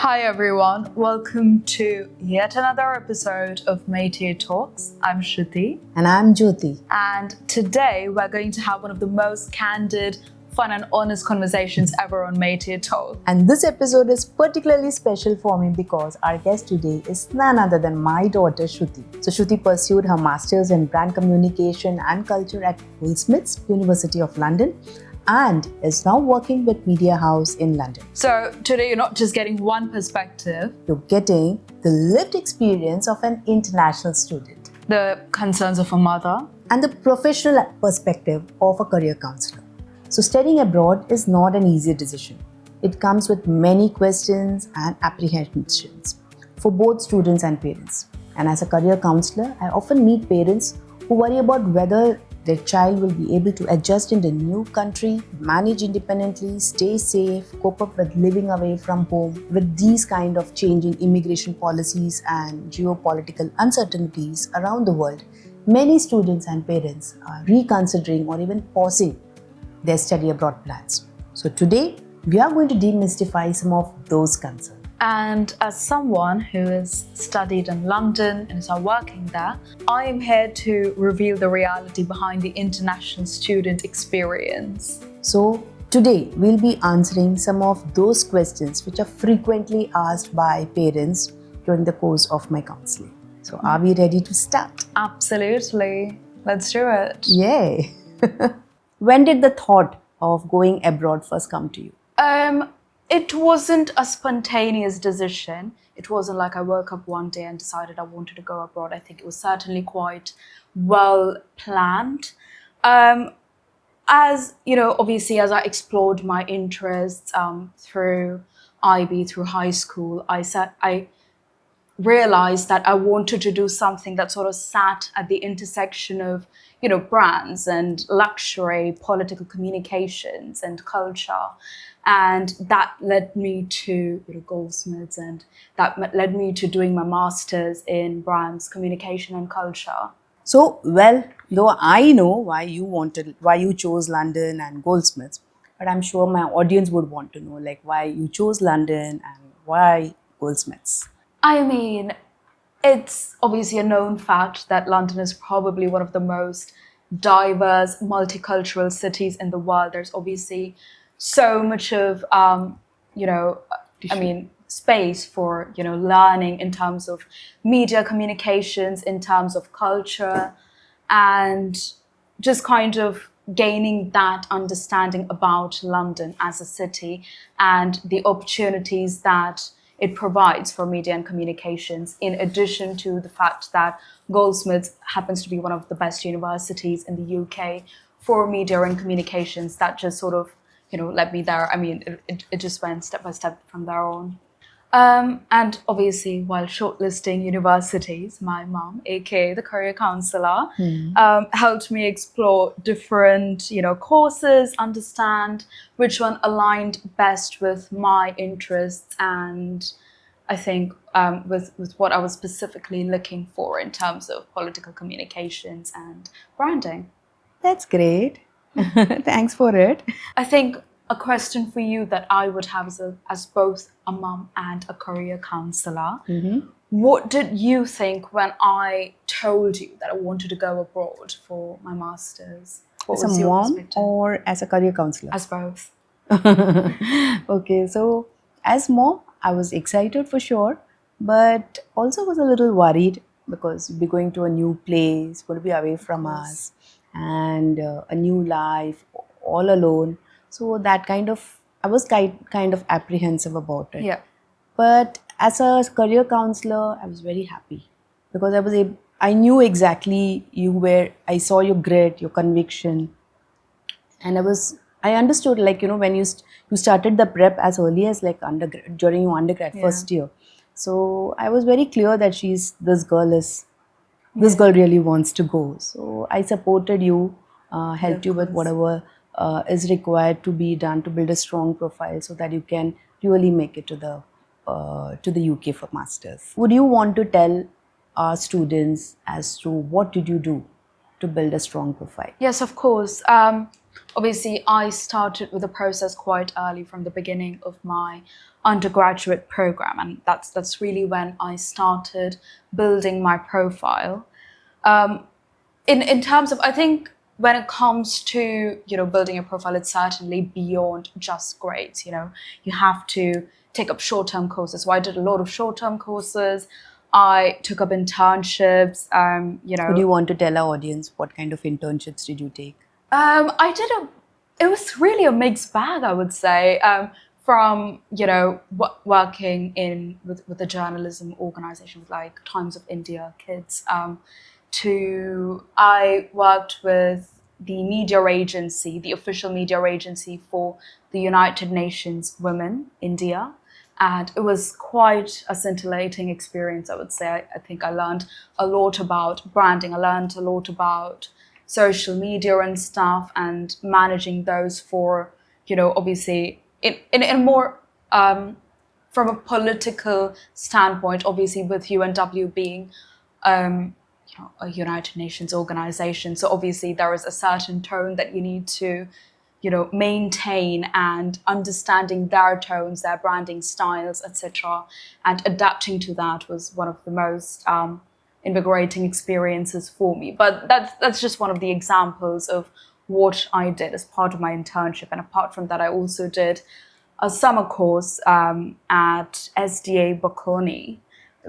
Hi everyone, welcome to yet another episode of Metair Talks. I'm Shruti. And I'm Jyoti. And today we're going to have one of the most candid, fun and honest conversations ever on Metair Talks. And this episode is particularly special for me because our guest today is none other than my daughter Shruti. So Shruti pursued her Masters in Brand Communication and Culture at Goldsmiths, University of London, and is now working with Media House in London. So today you're not just getting one perspective, you're getting the lived experience of an international student, the concerns of a mother, and the professional perspective of a career counselor. So studying abroad is not an easy decision. It comes with many questions and apprehensions for both students and parents. And as a career counselor, I often meet parents who worry about whether their child will be able to adjust in the new country, manage independently, stay safe, cope up with living away from home. With these kind of changing immigration policies and geopolitical uncertainties around the world, many students and parents are reconsidering or even pausing their study abroad plans. So today, we are going to demystify some of those concerns. And as someone who has studied in London and is now working there, I am here to reveal the reality behind the international student experience. So today we'll be answering some of those questions which are frequently asked by parents during the course of my counseling. So are we ready to start? Absolutely. Let's do it. Yay! When did the thought of going abroad first come to you? It wasn't a spontaneous decision. It wasn't like I woke up one day and decided I wanted to go abroad. I think it was certainly quite well planned. As you know, obviously, as I explored my interests through IB, through high school, I realized that I wanted to do something that sort of sat at the intersection of, brands and luxury, political communications and culture. And that led me to Goldsmiths, and that led me to doing my master's in brands, communication and culture. So, well, though I know why you chose London and Goldsmiths, but I'm sure my audience would want to know why you chose London and why Goldsmiths. I mean, it's obviously a known fact that London is probably one of the most diverse, multicultural cities in the world. There's obviously so much of, space for, learning in terms of media communications, in terms of culture, and just kind of gaining that understanding about London as a city and the opportunities that it provides for media and communications, in addition to the fact that Goldsmiths happens to be one of the best universities in the UK for media and communications. That just sort of, led me there. I mean, it just went step by step from there on. And obviously, while shortlisting universities, my mom, aka the career counselor, helped me explore different, courses, understand which one aligned best with my interests, and I think with what I was specifically looking for in terms of political communications and branding. That's great. Thanks for it. I think a question for you that I would have as both a mum and a career counselor. What did you think when I told you that I wanted to go abroad for my master's? As a mom or as a career counselor? As both. Okay, so as mom, I was excited for sure, but also was a little worried because we're going to a new place, going to be away from us, and a new life, all alone. So that I was kind of apprehensive about it. Yeah. But as a career counselor, I was very happy because I knew exactly I saw your grit, your conviction, and I understood when you started the prep as early as during your undergrad first year. So I was very clear that this girl really wants to go. So I supported you, helped you with whatever is required to be done to build a strong profile so that you can really make it to the UK for masters. Would you want to tell our students as to what did you do to build a strong profile? Yes, of course. Obviously, I started with the process quite early from the beginning of my undergraduate program, and that's really when I started building my profile. In terms of, I think when it comes to building a profile, it's certainly beyond just grades. You have to take up short-term courses. So I did a lot of short-term courses. I took up internships. Would you want to tell our audience what kind of internships did you take? I did it was really a mixed bag, I would say. From working with a journalism organization like Times of India Kids, to I worked with the media agency, the official media agency for the United Nations Women India. And it was quite a scintillating experience, I would say. I think I learned a lot about branding. I learned a lot about social media and stuff, and managing those for, obviously in a more, from a political standpoint, obviously with UNW being a United Nations organization. So obviously there is a certain tone that you need to, maintain, and understanding their tones, their branding styles, etc., and adapting to that was one of the most invigorating experiences for me. But that's just one of the examples of what I did as part of my internship. And apart from that, I also did a summer course at SDA Bocconi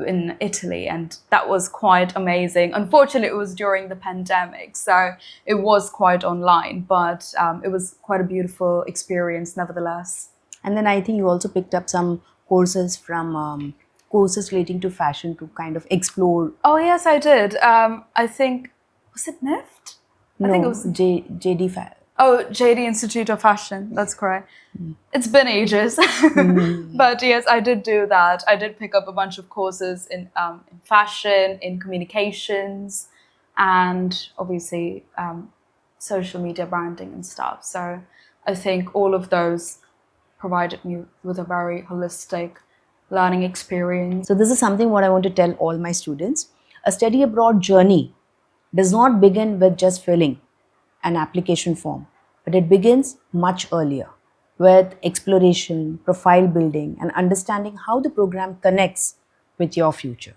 in Italy, and that was quite amazing. Unfortunately, it was during the pandemic, so it was quite online, but it was quite a beautiful experience nevertheless. And then I think you also picked up some courses from courses relating to fashion to kind of explore. Oh yes, I did. I think, was it NIFT? No, I think it was JD. Oh, JD Institute of Fashion. That's correct. It's been ages, but yes, I did do that. I did pick up a bunch of courses in fashion, in communications, and obviously social media branding and stuff. So I think all of those provided me with a very holistic learning experience. So this is something what I want to tell all my students. A study abroad journey does not begin with just filling an application form, but it begins much earlier with exploration, profile building, and understanding how the program connects with your future.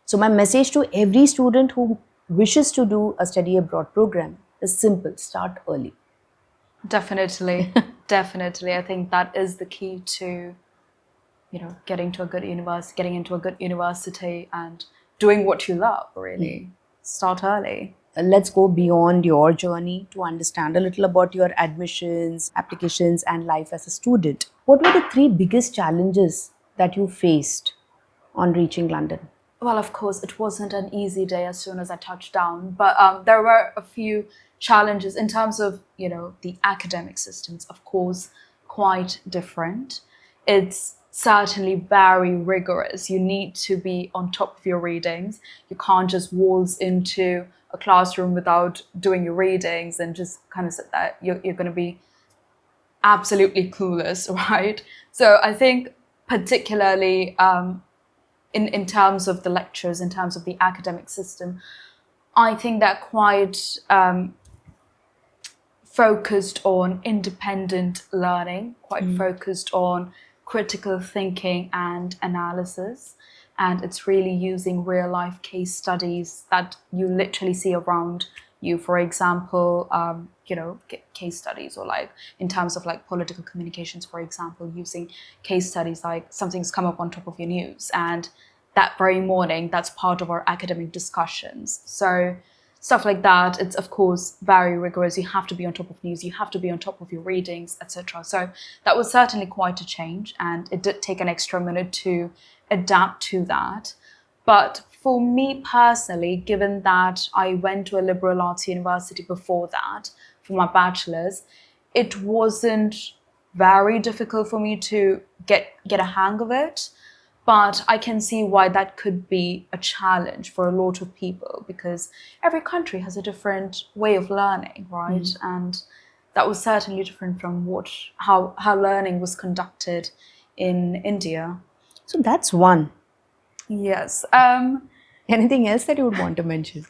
So my message to every student who wishes to do a study abroad program is simple: start early. Definitely, definitely. I think that is the key to, getting to a good university, getting into a good university, and doing what you love. Really, start early. Let's go beyond your journey to understand a little about your admissions, applications, and life as a student. What were the 3 biggest challenges that you faced on reaching London? Well, of course, it wasn't an easy day as soon as I touched down, but there were a few challenges in terms of, the academic systems, of course, quite different. It's certainly very rigorous. You need to be on top of your readings. You can't just waltz into a classroom without doing your readings and just kind of sit there. You're going to be absolutely clueless, right? So I think particularly in terms of the lectures, in terms of the academic system, I think they're quite focused on independent learning, quite focused on critical thinking and analysis. And it's really using real life case studies that you literally see around you. For example, case studies, or like in terms of like political communications, for example, using case studies like something's come up on top of your news, and that very morning, that's part of our academic discussions. So stuff like that, it's of course very rigorous. You have to be on top of news, you have to be on top of your readings, etc. So that was certainly quite a change, and it did take an extra minute to adapt to that. But for me personally, given that I went to a liberal arts university before that for my bachelor's, it wasn't very difficult for me to get a hang of it. But I can see why that could be a challenge for a lot of people, because every country has a different way of learning, right? And that was certainly different from how learning was conducted in India. So that's one. Yes. Anything else that you would want to mention?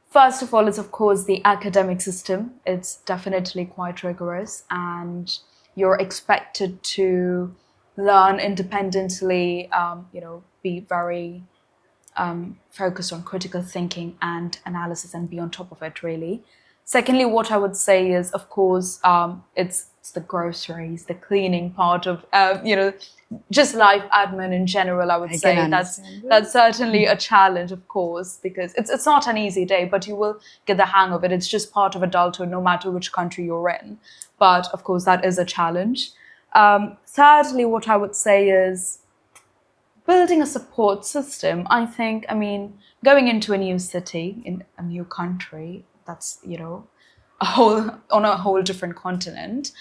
First of all, is of course the academic system. It's definitely quite rigorous, and you're expected to learn independently, be very focused on critical thinking and analysis and be on top of it, really. Secondly, what I would say is, of course, it's the groceries, the cleaning part of, just life admin in general. I would I say can that's understand. that's certainly a challenge, of course, because it's not an easy day, but you will get the hang of it. It's just part of adulthood, no matter which country you're in. But of course, that is a challenge. Thirdly, what I would say is building a support system. Going into a new city, in a new country, that's, a whole on a whole different continent.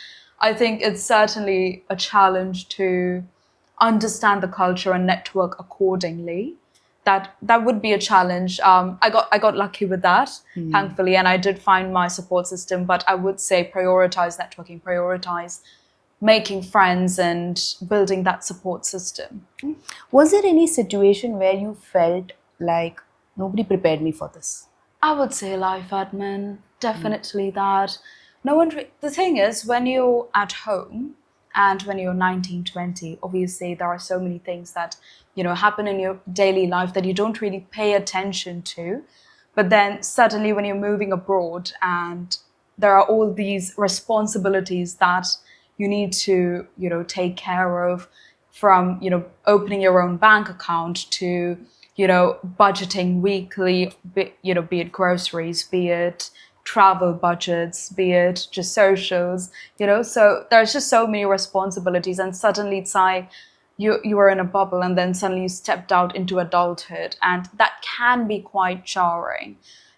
I think it's certainly a challenge to understand the culture and network accordingly. That would be a challenge. I got lucky with that, thankfully, and I did find my support system. But I would say prioritize networking, prioritize making friends, and building that support system. Was there any situation where you felt like nobody prepared me for this? I would say life admin, definitely that. No one. The thing is, when you're at home and when you're 19, 20, obviously there are so many things that happen in your daily life that you don't really pay attention to. But then suddenly, when you're moving abroad and there are all these responsibilities that you need to take care of, from opening your own bank account to budgeting weekly, be it groceries, be it travel budgets, be it just socials, so there's just so many responsibilities, and suddenly it's like you were in a bubble, and then suddenly you stepped out into adulthood, and that can be quite jarring.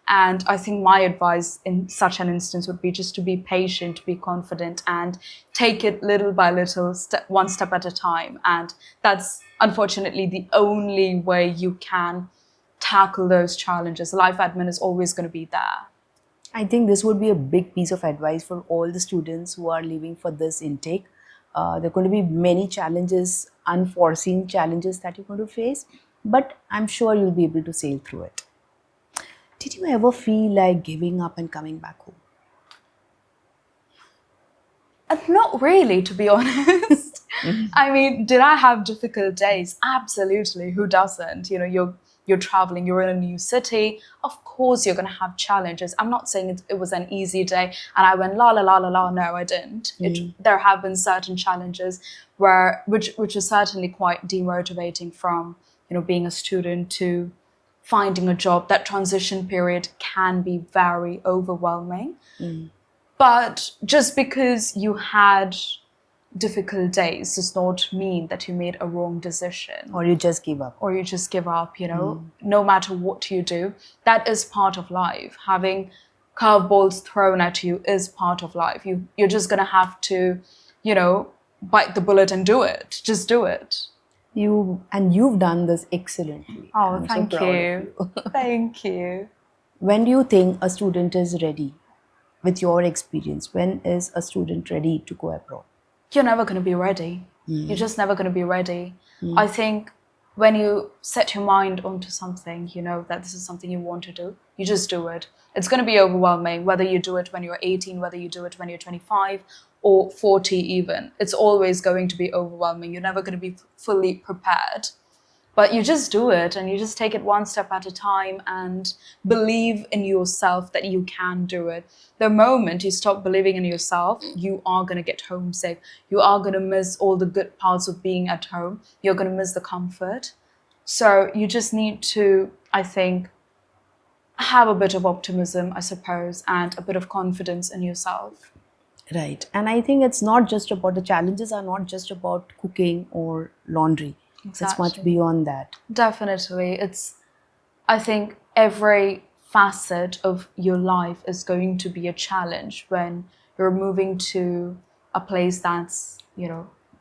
And I think my advice in such an instance would be just to be patient, be confident, and take it little by little, one step at a time. And that's unfortunately the only way you can tackle those challenges. Life admin is always going to be there. I think this would be a big piece of advice for all the students who are leaving for this intake. There are going to be many challenges, unforeseen challenges that you're going to face, but I'm sure you'll be able to sail through it. Did you ever feel like giving up and coming back home? Not really, to be honest. Did I have difficult days? Absolutely. Who doesn't? You're traveling, you're in a new city. Of course, you're going to have challenges. I'm not saying it was an easy day and I went la la la la la. No, I didn't. There have been certain challenges which is certainly quite demotivating, from being a student to finding a job. That transition period can be very overwhelming. But just because you had difficult days does not mean that you made a wrong decision. Or you just give up? Or you just give up, no matter what you do. That is part of life. Having curveballs thrown at you is part of life. You're just going to have to, bite the bullet and do it. Just do it. You've done this excellently. Oh, I'm thank so proud you. of you. Thank you. When do you think a student is ready? With your experience, when is a student ready to go abroad? You're never going to be ready. You're just never going to be ready. I think when you set your mind onto something, that this is something you want to do, you just do it. It's going to be overwhelming, whether you do it when you're 18, whether you do it when you're 25 or 40 even. It's always going to be overwhelming. You're never going to be fully prepared. But you just do it, and you just take it one step at a time and believe in yourself that you can do it. The moment you stop believing in yourself, you are going to get homesick. You are going to miss all the good parts of being at home. You're going to miss the comfort. So you just need to, I think, have a bit of optimism, I suppose, and a bit of confidence in yourself. Right. And I think it's not just about, the challenges are not just about cooking or laundry. Exactly. It's much beyond that. Definitely. I think every facet of your life is going to be a challenge when you're moving to a place that's,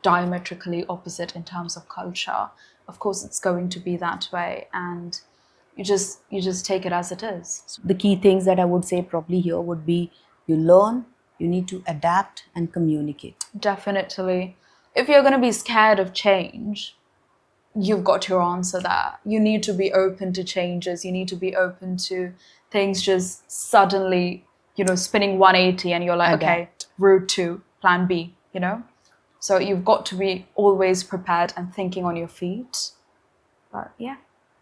diametrically opposite in terms of culture. Of course, it's going to be that way, and you just take it as it is. So the key things that I would say probably here would be, you learn, you need to adapt and communicate. Definitely. If you're going to be scared of change, you've got your answer there. You need to be open to changes. You need to be open to things just suddenly, spinning 180, and you're like, Adapt. okay, route 2, plan B, So you've got to be always prepared and thinking on your feet. But yeah.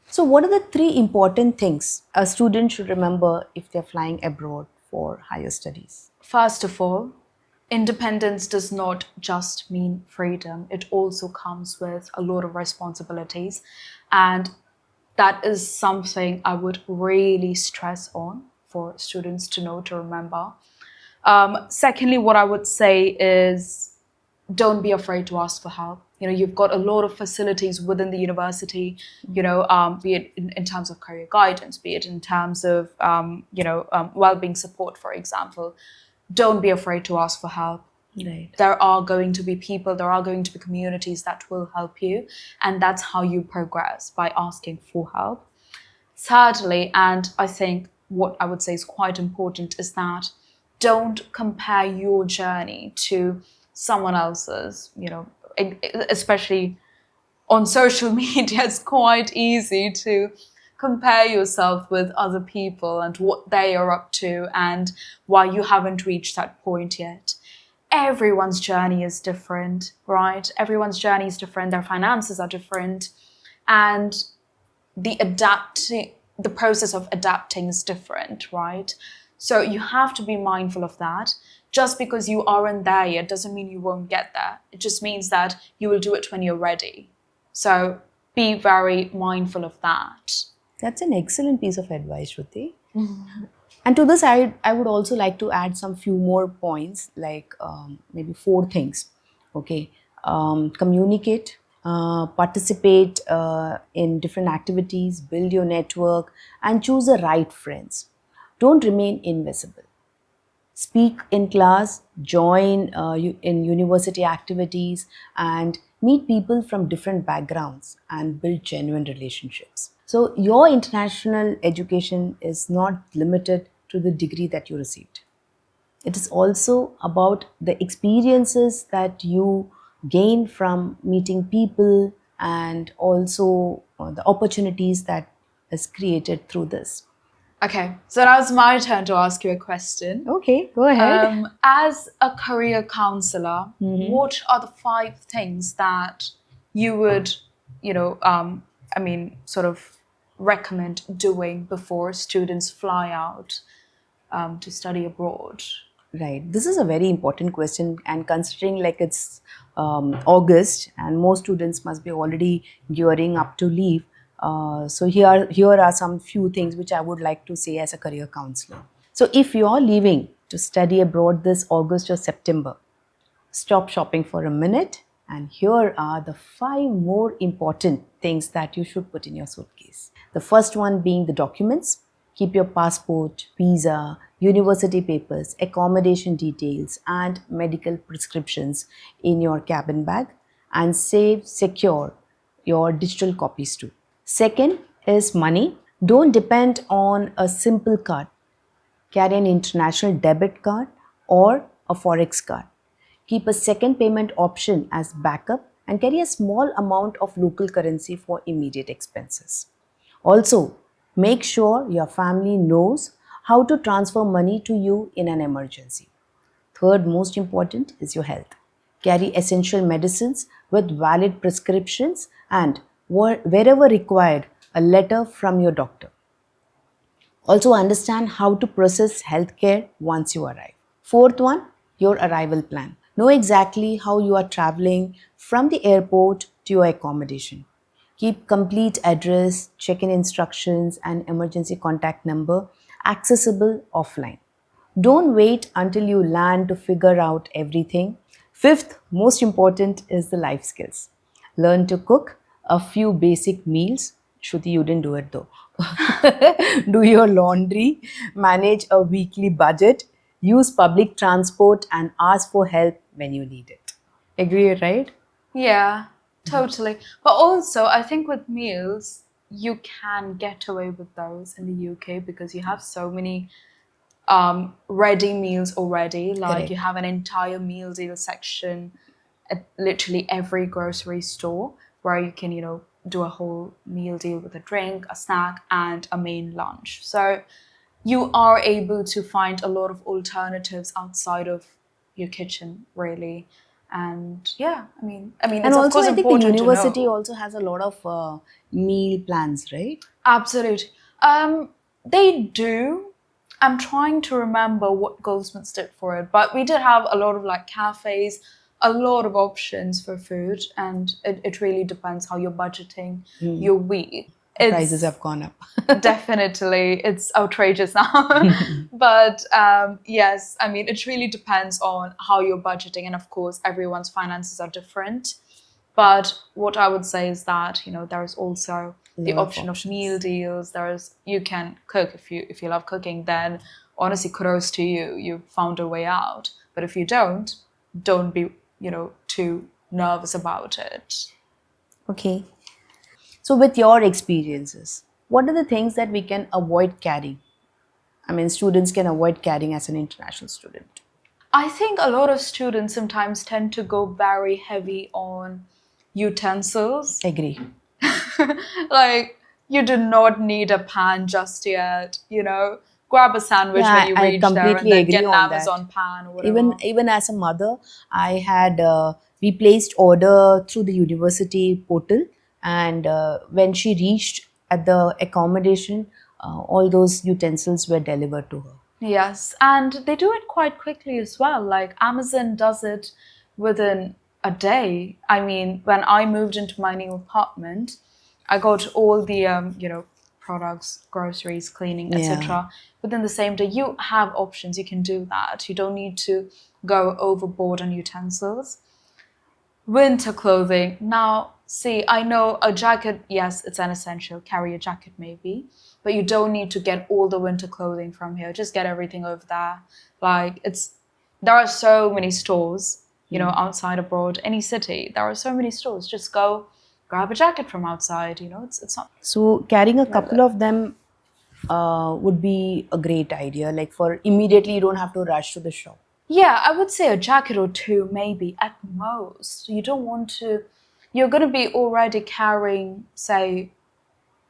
So, what are the three important things a student should remember if they're flying abroad for higher studies? First of all, independence does not just mean freedom. It also comes with a lot of responsibilities. And that is something I would really stress on for students to know, to remember. Secondly, what I would say is don't be afraid to ask for help. You've got a lot of facilities within the university, be it in terms of career guidance, be it in terms of, well-being support, for example. Don't be afraid to ask for help. Right. There are going to be people, there are going to be communities that will help you. And that's how you progress, by asking for help. Thirdly, and I think what I would say is quite important, is that don't compare your journey to someone else's. Especially on social media, it's quite easy to compare yourself with other people and what they are up to and why you haven't reached that point yet. Everyone's journey is different, right? Everyone's journey is different. Their finances are different. And the process of adapting is different, right? So you have to be mindful of that. Just because you aren't there yet doesn't mean you won't get there. It just means that you will do it when you're ready. So be very mindful of that. That's an excellent piece of advice, Shruti. And to this, I would also like to add some few more points, like maybe four things. Okay, communicate, participate in different activities, build your network, and choose the right friends. Don't remain invisible. Speak in class, join in university activities, and meet people from different backgrounds and build genuine relationships. So, your international education is not limited to the degree that you received. It is also about the experiences that you gain from meeting people and also the opportunities that is created through this. Okay, so now it's my turn to ask you a question. Okay, go ahead. As a career counselor, what are the 5 things that you would, sort of recommend doing before students fly out to study abroad? Right. This is a very important question, and considering like it's August and most students must be already gearing up to leave. So here are some few things which I would like to say as a career counselor. So if you are leaving to study abroad this August or September, stop shopping for a minute, and here are the 5 more important things that you should put in your suitcase. The first one being the documents. Keep your passport, visa, university papers, accommodation details, and medical prescriptions in your cabin bag, and secure your digital copies too. Second is money. Don't depend on a simple card. Carry an international debit card or a forex card. Keep a second payment option as backup and carry a small amount of local currency for immediate expenses. Also, make sure your family knows how to transfer money to you in an emergency. Third, most important is your health. Carry essential medicines with valid prescriptions and, wherever required, a letter from your doctor. Also, understand how to process healthcare once you arrive. Fourth one, your arrival plan. Know exactly how you are traveling from the airport to your accommodation. Keep complete address, check-in instructions, and emergency contact number accessible offline. Don't wait until you land to figure out everything. Fifth, most important is the life skills. Learn to cook a few basic meals. Shruti, you didn't do it though. Do your laundry, manage a weekly budget, use public transport, and ask for help when you need it. Agree, right? Yeah, totally. But also, I think with meals, you can get away with those in the UK because you have so many ready meals already. Like Correct. you have an entire meal deal section at literally every grocery store where you can, do a whole meal deal with a drink, a snack, and a main lunch. So you are able to find a lot of alternatives outside of your kitchen, really. And yeah, And it's of also, course I think the important to university know. also has a lot of meal plans, right? Absolutely. They do. I'm trying to remember what Goldsmiths did for it, but we did have a lot of like cafes, a lot of options for food, and it really depends how you're budgeting your week. The prices It's have gone up. definitely, it's outrageous now. But yes, it really depends on how you're budgeting, and of course, everyone's finances are different. But what I would say is that, there is also A the lot of option of meal options. deals. You can cook if you love cooking, then honestly, kudos to you. You found a way out. But if you don't be, too nervous about it. Okay. So, with your experiences, what are the things that we can avoid carrying? I mean, students can avoid carrying as an international student. I think a lot of students sometimes tend to go very heavy on utensils. Agree. Like, you do not need a pan just yet, Grab a sandwich when Yeah, you I reach there and completely then get agree an on that. Amazon pan or Even whatever. even as a mother, I had we placed order through the university portal, and when she reached at the accommodation, all those utensils were delivered to her. Yes, and they do it quite quickly as well. Like Amazon does it within a day. When I moved into my new apartment, I got all the products, groceries, cleaning, Yeah. etc. within the same day. You have options. You can do that. You don't need to go overboard on utensils. Winter clothing. Now, see, I know a jacket, yes, it's an essential. Carry a jacket maybe, but you don't need to get all the winter clothing from here. Just get everything over there. There are so many stores, outside abroad, any city. There are so many stores. Just go grab a jacket from outside. It's not So carrying a worth couple it. of them would be a great idea. Like for immediately, you don't have to rush to the shop. Yeah, I would say a jacket or two, maybe at most. You don't want to. You're going to be already carrying, say,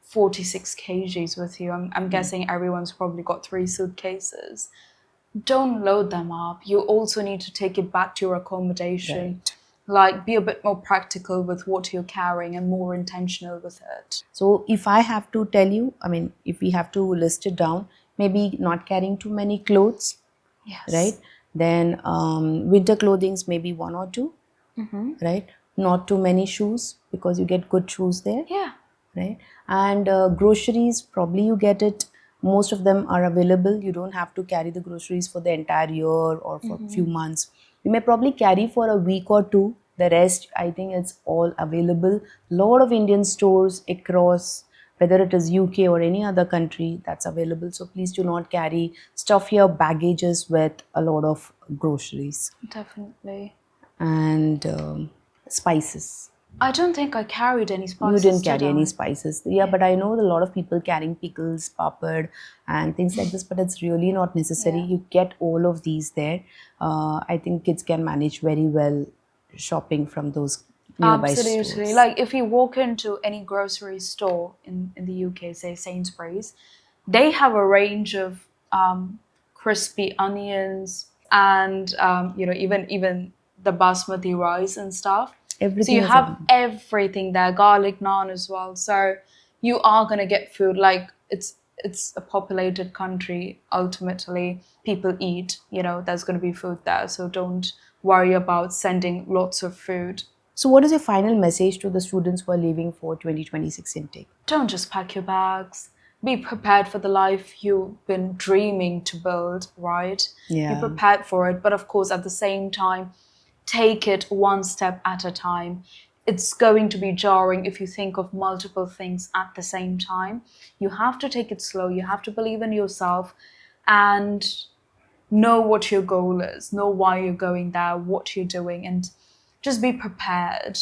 46 kgs with you. I'm guessing everyone's probably got 3 suitcases. Don't load them up. You also need to take it back to your accommodation. Right. Like, be a bit more practical with what you're carrying and more intentional with it. So if I have to tell you, I mean, if we have to list it down, maybe not carrying too many clothes, right? Yes. Then winter clothings, maybe one or two, right? Not too many shoes because you get good shoes there, Yeah. right? And groceries, probably you get it. Most of them are available. You don't have to carry the groceries for the entire year or for a few months. You may probably carry for a week or two. The rest, I think it's all available. Lot of Indian stores across, whether it is UK or any other country, that's available. So please do not carry stuff your baggages with a lot of groceries Definitely. and spices. I don't think I carried any You spices, didn't did carry any I? spices. Yeah, Yeah. but I know a lot of people carrying pickles, papad, and things like this, but it's really not necessary. Yeah. You get all of these there. I think kids can manage very well shopping from those nearby Absolutely. stores. Like if you walk into any grocery store in the UK, say Sainsbury's, they have a range of crispy onions and even the basmati rice and stuff. So you Everything is have available. everything there, garlic naan as well. So you are gonna get food. Like it's a populated country. Ultimately, people eat. There's gonna be food there. So don't worry about sending lots of food. So, what is your final message to the students who are leaving for 2026 intake? Don't just pack your bags. Be prepared for the life you've been dreaming to build, right? Be Yeah. prepared for it, but of course, at the same time, take it one step at a time. It's going to be jarring if you think of multiple things at the same time. You have to take it slow. You have to believe in yourself and know what your goal is, know why you're going there, what you're doing, and just be prepared.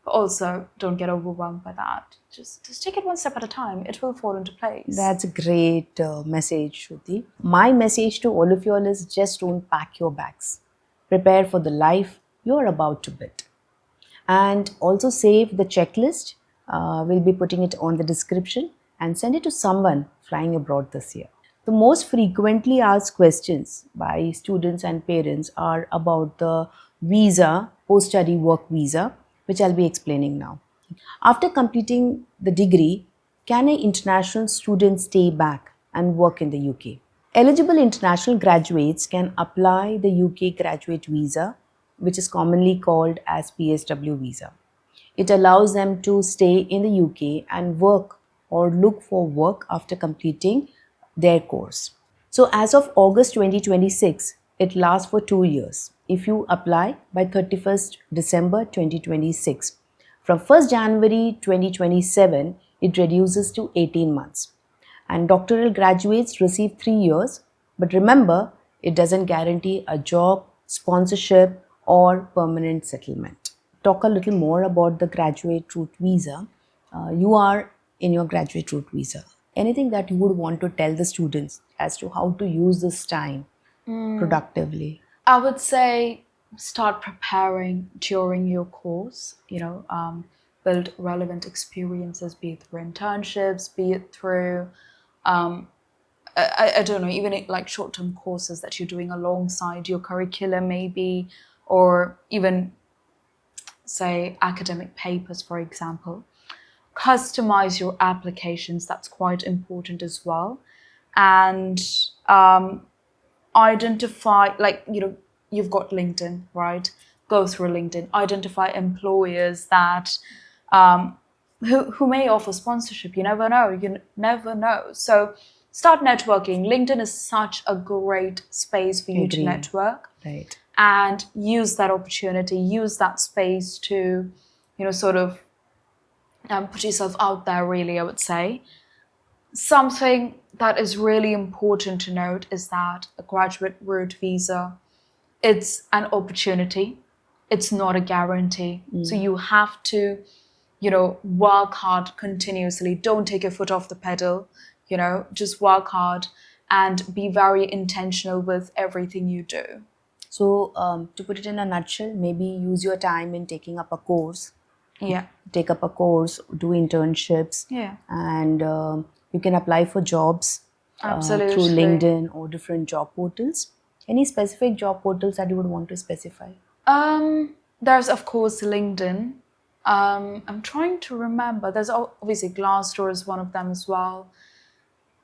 But also don't get overwhelmed by that. Just take it one step at a time. It will fall into place. That's a great message, Shruti. My message to all of you all is just don't pack your bags. Prepare for the life you're about to build. And also save the checklist. We'll be putting it on the description and send it to someone flying abroad this year. The most frequently asked questions by students and parents are about the visa, post-study work visa, which I'll be explaining now. After completing the degree, can an international student stay back and work in the UK? Eligible international graduates can apply the UK graduate visa, which is commonly called as PSW visa. It allows them to stay in the UK and work or look for work after completing their course. So, as of August 2026, it lasts for 2 years. If you apply by 31st December 2026, from 1st January 2027, it reduces to 18 months. And doctoral graduates receive 3 years, but remember, it doesn't guarantee a job, sponsorship, or permanent settlement. Talk a little more about the graduate route visa. You are in your graduate route visa. Anything that you would want to tell the students as to how to use this time productively? I would say start preparing during your course, build relevant experiences, be it through internships, be it through, I don't know, even like short-term courses that you're doing alongside your curriculum maybe, or even say academic papers, for example. Customize your applications, that's quite important as well. And identify, you've got LinkedIn, right? Go through LinkedIn, identify employers that who may offer sponsorship. You never know. So start networking. LinkedIn is such a great space for you to Agree. network. Right. And use that opportunity, use that space to, sort of put yourself out there, really, I would say. Something that is really important to note is that a graduate route visa, it's an opportunity. It's not a guarantee. So you have to, work hard continuously. Don't take your foot off the pedal, just work hard and be very intentional with everything you do. So, to put it in a nutshell, maybe use your time in taking up a course. Yeah. Take up a course, do internships, Yeah. and you can apply for jobs through Absolutely. LinkedIn or different job portals. Any specific job portals that you would want to specify? There's of course LinkedIn. I'm trying to remember. There's obviously Glassdoor is one of them as well.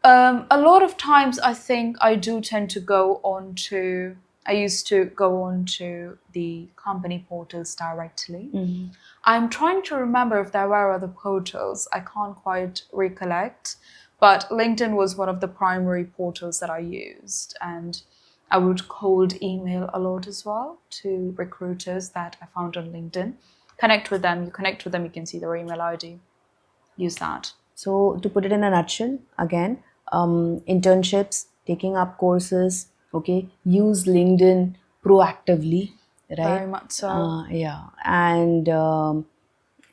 A lot of times I think I do tend to go on to. I used to go on to the company portals directly. I'm trying to remember if there were other portals. I can't quite recollect, but LinkedIn was one of the primary portals that I used, and I would cold email a lot as well to recruiters that I found on LinkedIn. Connect with them. You connect with them, you can see their email ID. Use that. So, to put it in a nutshell, again, internships, taking up courses, okay, use LinkedIn proactively, right? Very much so. Yeah, and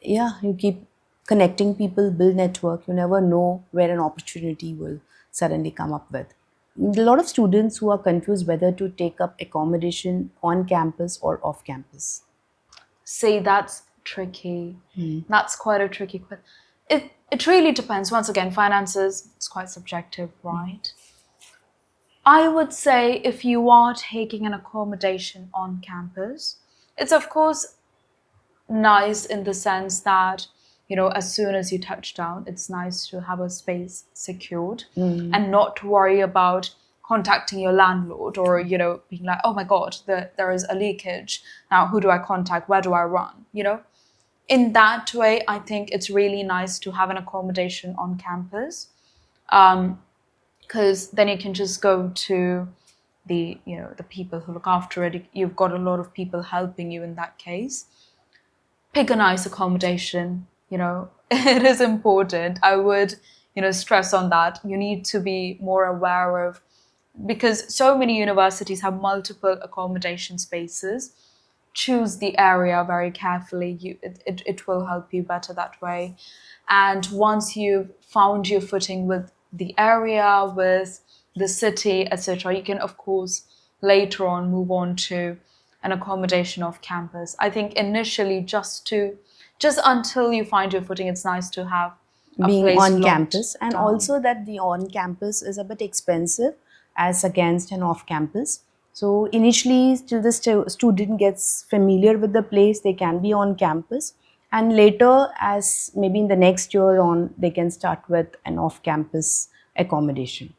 yeah, you keep connecting people, build network. You never know where an opportunity will suddenly come up with. A lot of students who are confused whether to take up accommodation on campus or off campus. See, that's tricky. That's quite a tricky question. It really depends. Once again, finances, it's quite subjective, right? I would say if you are taking an accommodation on campus, it's of course nice in the sense that, as soon as you touch down, it's nice to have a space secured and not to worry about contacting your landlord or, being like, oh my God, there is a leakage. Now, who do I contact? Where do I run? In that way, I think it's really nice to have an accommodation on campus, because then you can just go to the people who look after it. You've got a lot of people helping you in that case. Pick a nice accommodation. It is important. I would, stress on that. You need to be more aware of, because so many universities have multiple accommodation spaces. Choose the area very carefully. It will help you better that way. And once you've found your footing with the area, with the city, etc., you can, of course, later on move on to an accommodation off campus. I think initially, just until you find your footing, it's nice to have a Being place on locked campus, and down. also that the on campus is a bit expensive as against an off campus. So initially, till the student gets familiar with the place, they can be on campus, and later, as maybe in the next year on, they can start with an off-campus accommodation,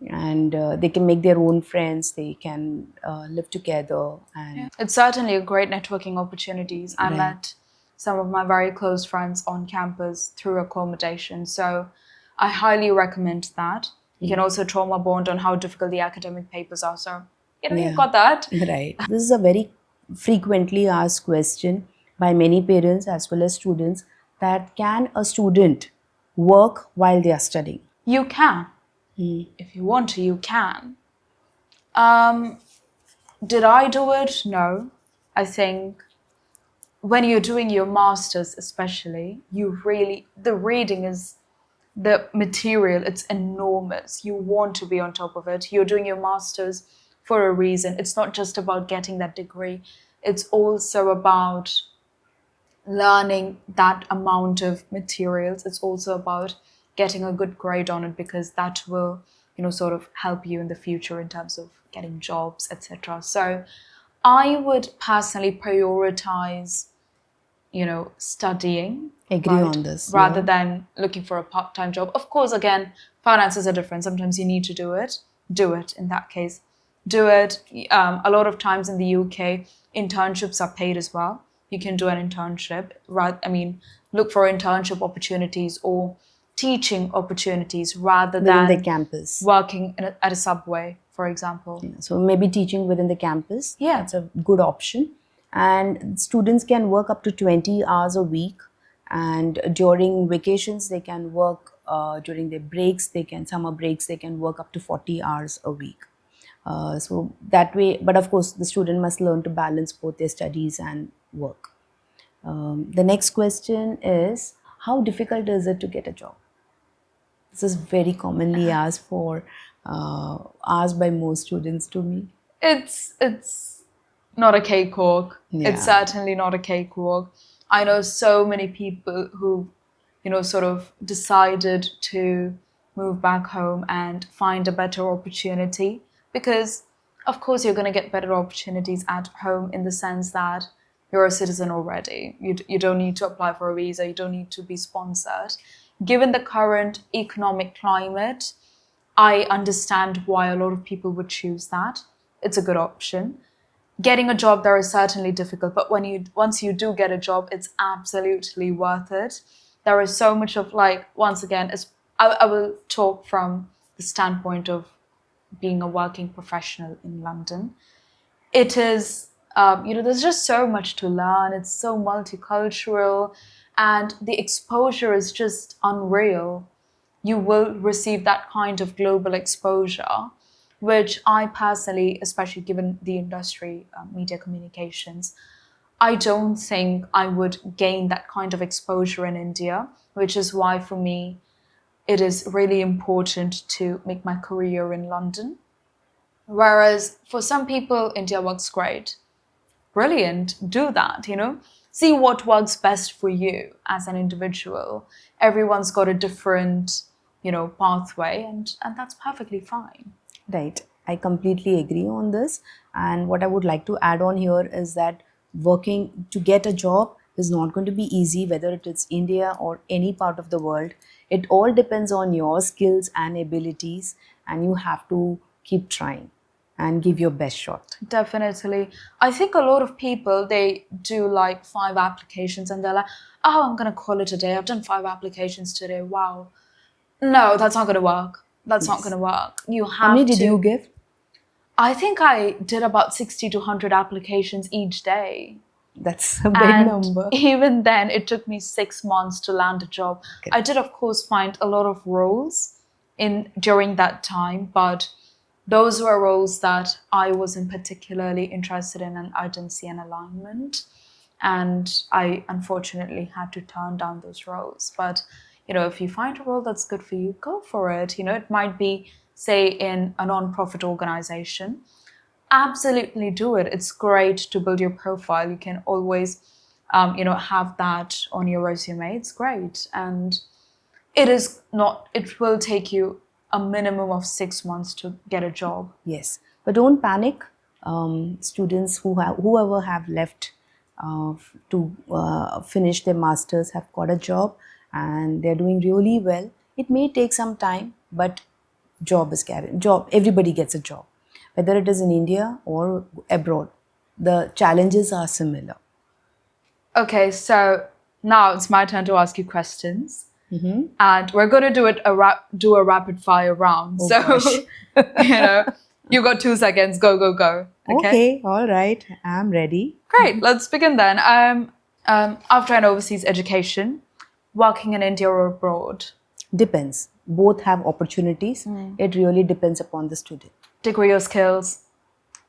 and they can make their own friends. They can live together, and It's certainly a great networking opportunities. I right. met some of my very close friends on campus through accommodation. So I highly recommend that. You can also trauma bond on how difficult the academic papers are. So, you've Yeah. got that. Right. This is a very frequently asked question by many parents as well as students, that can a student work while they are studying? You can. If you want to, you can. Um, did I do it? No. I think when you're doing your masters, especially, the reading is the material, it's enormous. You want to be on top of it. You're doing your masters for a reason. It's not just about getting that degree, it's also about learning that amount of materials. It's also about getting a good grade on it, because that will, sort of help you in the future in terms of getting jobs, etc. So I would personally prioritize, studying. Agree Right? on this. Rather Yeah. than looking for a part-time job. Of course, again, finances are different. Sometimes you need to do it in that case. Do it. A lot of times in the UK, internships are paid as well. You can do an internship. Right? I mean, look for internship opportunities or teaching opportunities rather Within the than campus. working at a subway, for example. So maybe teaching within the campus. Yeah. That's a good option. And students can work up to 20 hours a week. And during vacations, they can work during their breaks. Summer breaks, they can work up to 40 hours a week. So that way, but of course, the student must learn to balance both their studies and work. The next question is, how difficult is it to get a job? This is very commonly asked by most students to me. It's not a cakewalk. Yeah. It's certainly not a cakewalk. I know so many people who, sort of decided to move back home and find a better opportunity, because, of course, you're going to get better opportunities at home in the sense that you're a citizen already. You don't need to apply for a visa. You don't need to be sponsored. Given the current economic climate, I understand why a lot of people would choose that. It's a good option. Getting a job there is certainly difficult, but once you do get a job, it's absolutely worth it. There is so much of, like, once again, I will talk from the standpoint of being a working professional in London. It is, there's just so much to learn. It's so multicultural, and the exposure is just unreal. You will receive that kind of global exposure, which I personally, especially given the industry, media communications, I don't think I would gain that kind of exposure in India, which is why for me, it is really important to make my career in London. Whereas for some people, India works great. Brilliant, do that, See what works best for you as an individual. Everyone's got a different, pathway, and that's perfectly fine. Right. I completely agree on this. And what I would like to add on here is that working to get a job is not going to be easy, whether it is India or any part of the world. It all depends on your skills and abilities, and you have to keep trying and give your best shot. Definitely. I think a lot of people, they do like 5 applications and they're like, oh, I'm going to call it a day. I've done 5 applications today. Wow. No, that's not going to work. That's not Yes. going to work. You have How many did to. you give? I think I did about 60 to 100 applications each day. That's a big And number. even then, it took me 6 months to land a job. Okay. I did, of course, find a lot of roles during that time, but those were roles that I wasn't particularly interested in, and I didn't see an alignment. And I unfortunately had to turn down those roles. But, if you find a role that's good for you, go for it. It might be, say, in a non-profit organization. Absolutely do it. It's great to build your profile. You can always, have that on your resume. It's great. And it will take you a minimum of 6 months to get a job. Yes. But don't panic. Students whoever have left to finish their masters have got a job and they're doing really well. It may take some time, but job is guaranteed. Job, everybody gets a job, whether it is in India or abroad. The challenges are similar. Okay, so now it's my turn to ask you questions. And we're going to do a rapid fire round. Oh, so, gosh. You got 2 seconds. Go, go, go. Okay, all right. I'm ready. Great. Let's begin then. After an overseas education, working in India or abroad? Depends. Both have opportunities. It really depends upon the student. Degree or skills?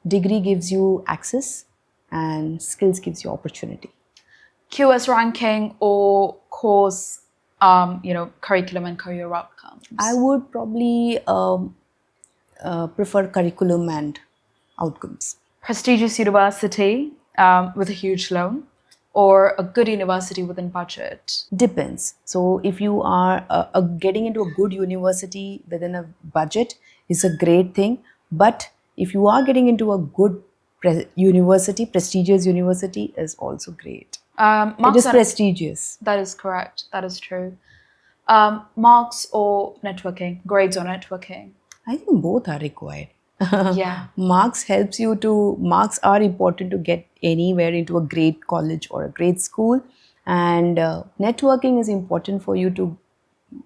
Degree gives you access and skills gives you opportunity. QS ranking or course, curriculum and career outcomes? I would probably prefer curriculum and outcomes. Prestigious university with a huge loan or a good university within budget? Depends. So if you are getting into a good university within a budget is a great thing. But if you are getting into a good university, prestigious university is also great. It is prestigious. That is correct. That is true. Marks or networking? Grades or networking? I think both are required. Yeah. Marks are important to get anywhere into a great college or a great school. And networking is important for you to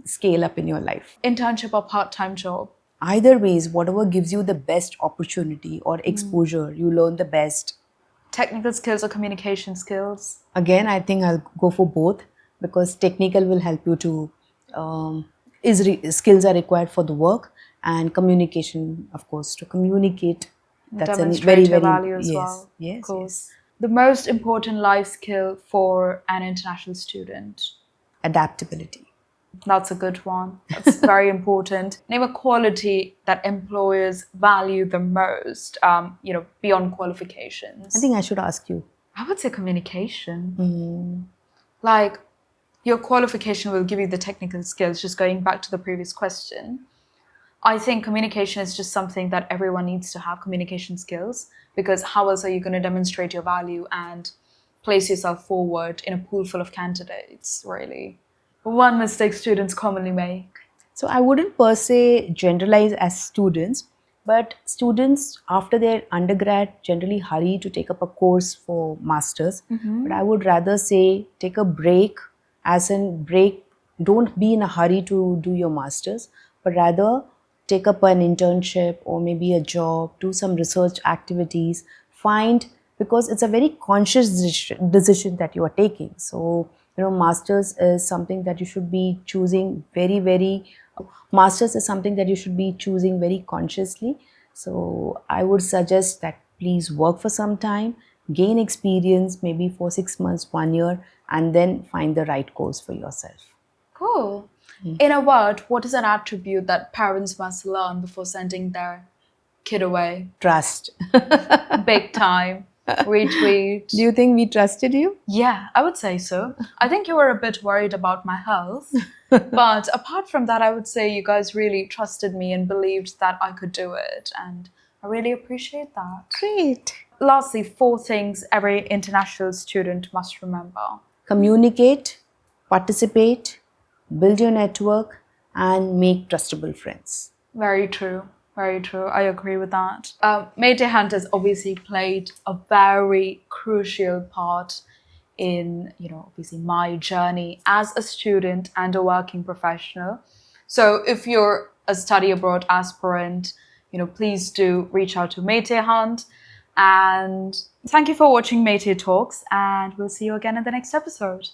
scale up in your life. Internship or part-time job? Either ways, whatever gives you the best opportunity or exposure, you learn the best. Technical skills or communication skills? Again, I think I'll go for both because technical will help you to, skills are required for the work, and communication, of course, to communicate. That's Demonstrate your value as yes, well. yes, Of course. yes. The most important life skill for an international student? Adaptability. That's a good one. That's very important. Name a quality that employers value the most, beyond qualifications. I think I should ask you. I would say communication. Like, your qualification will give you the technical skills, just going back to the previous question. I think communication is just something that everyone needs to have, communication skills, because how else are you going to demonstrate your value and place yourself forward in a pool full of candidates, really? One mistake students commonly make. So I wouldn't per se generalize as students, but students after their undergrad generally hurry to take up a course for masters. But I would rather say take a break, as in break, don't be in a hurry to do your masters, but rather take up an internship or maybe a job, do some research activities, because it's a very conscious decision that you are taking. So, masters is something that you should be choosing masters is something that you should be choosing very consciously. So I would suggest that please work for some time, gain experience, maybe for 6 months, 1 year, and then find the right course for yourself. Cool. In a word, what is an attribute that parents must learn before sending their kid away? Trust. Big time. Retweet. Do you think we trusted you? Yeah, I would say so. I think you were a bit worried about my health. But apart from that, I would say you guys really trusted me and believed that I could do it. And I really appreciate that. Great. Lastly, 4 things every international student must remember. Communicate, participate, build your network, and make trustable friends. Very true. Very true. I agree with that. Metair Hunt has obviously played a very crucial part in, obviously my journey as a student and a working professional. So if you're a study abroad aspirant, please do reach out to Metair Hunt. And thank you for watching Metair Talks, and we'll see you again in the next episode.